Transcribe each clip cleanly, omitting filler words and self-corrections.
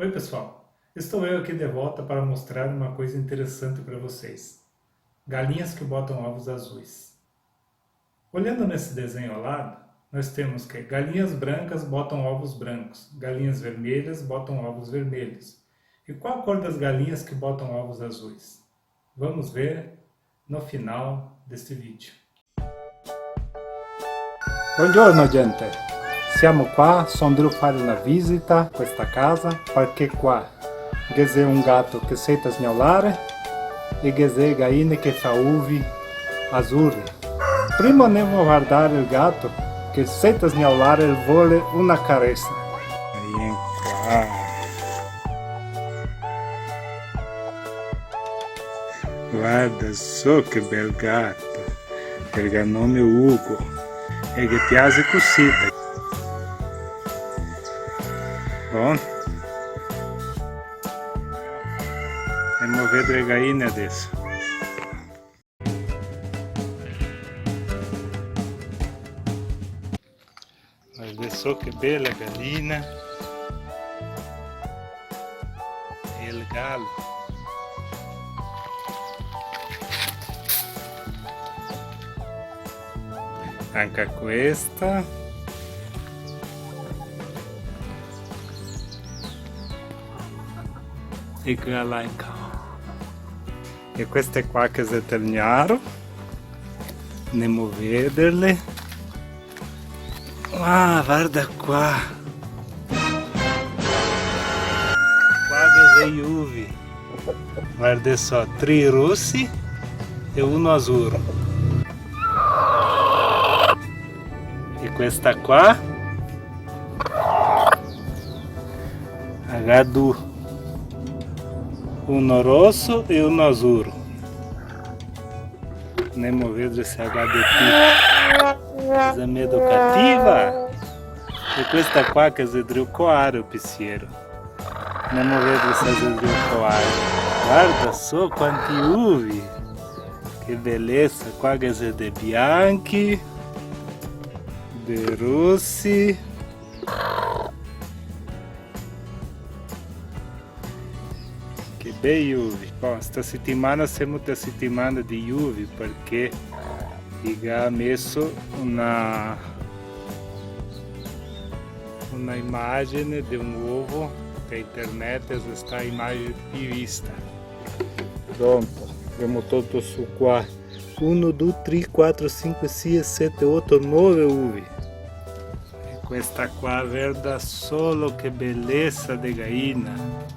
Oi pessoal, estou eu aqui de volta para mostrar uma coisa interessante para vocês. Galinhas que botam ovos azuis. Olhando nesse desenho ao lado, nós temos que galinhas brancas botam ovos brancos, galinhas vermelhas botam ovos vermelhos. E qual a cor das galinhas que botam ovos azuis? Vamos ver no final deste vídeo. Buongiorno gente! Siamo qua, sono fare una visita a questa casa perché qua c'è un gatto che sente sgnolare e c'è gaine che fa uvi azzurri. Prima andiamo a guardare il gatto che sente sgnolare e vuole una carezza. Vieni qua. Guarda só che bel gatto. Il nome è Ugo e che piace così. Bom, andiamo a vedere le galline adesso. Adesso che bella gallina e il gallo. Anche questa. E lá em cá. E queste qua che si terminarono. Andiamo a vederle. Ah, guarda qua. Qua che sei uvi. Guarda só, 3 rossi e 1 azzurro. E questa qua. H2. Uno rosso e uno azzurro. Andiamo a vedere se HDP è meglio cattiva. E questa qua che si driocoare o pensiero. Andiamo a vedere se si driocoare. Guarda só quanti uvi. Che bellezza. Qua che si de bianchi, de rossi. Che bei uvi. Bom, sta settimana siamo una settimana di uvi perché ha messo una immagine di un uovo per internet e sta immagine più vista. Pronto, abbiamo tolto su qua 1, 2, 3, 4, 5, 6, 7, 8, 9 uvi. E questa qua guarda solo che bellezza di gallina.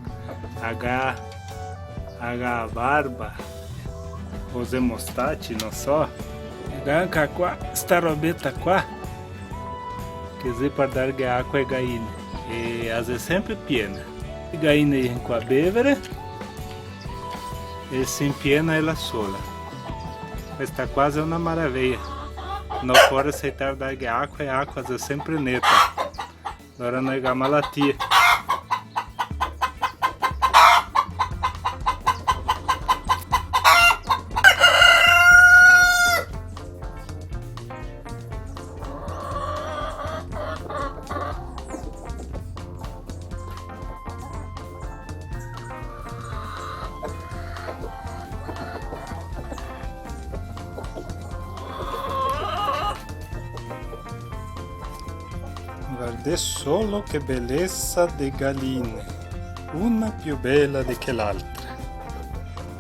A barba, os hemostati, não só. E anche qua, sta robetta qua, che se per dar acqua ai gaine. E è sempre piena. Le gaine viene qua a bere e si impiena ela sola. Questa quasi è una maraviglia. Non può accettare dar acqua e acqua è sempre netta. Allora non è malattia. Guarda solo che bellezza di galline, una più bella di che l'altra.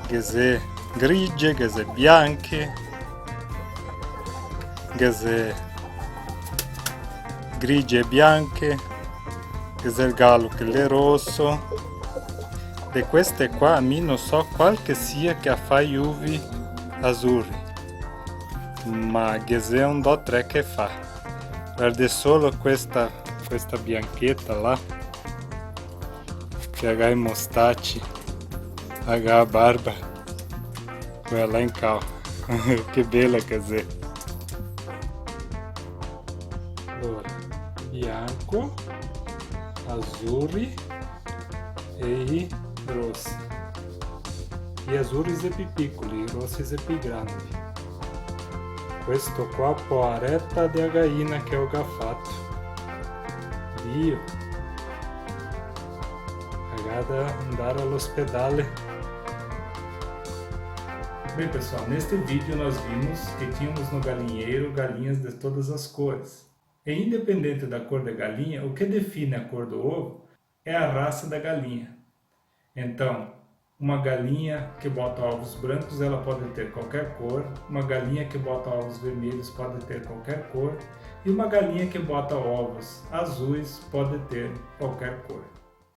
Gese grigie, gese bianche, gese grigie e bianche, gese il gallo che è rosso. Di queste qua a me non so qual che sia che fa gli uvi azzurri, ma gese un do tre che fa. Guarda solo questa bianchetta là che ha i mostacci, ha a barba, quella in cá. Che bella che è. Allora, bianco, azzurri e i rossi. Gli azzurri sono più piccoli, i rossi sono più grandi. Questo qua poaretta di gaina che ho fatto. Dio. caminhada, andar aos pedales. Bem pessoal, neste vídeo nós vimos que tínhamos no galinheiro galinhas de todas as cores. E independente da cor da galinha, o que define a cor do ovo é a raça da galinha. Então, uma galinha que bota ovos brancos, ela pode ter qualquer cor. Uma galinha que bota ovos vermelhos pode ter qualquer cor. E uma galinha que bota ovos azuis pode ter qualquer cor.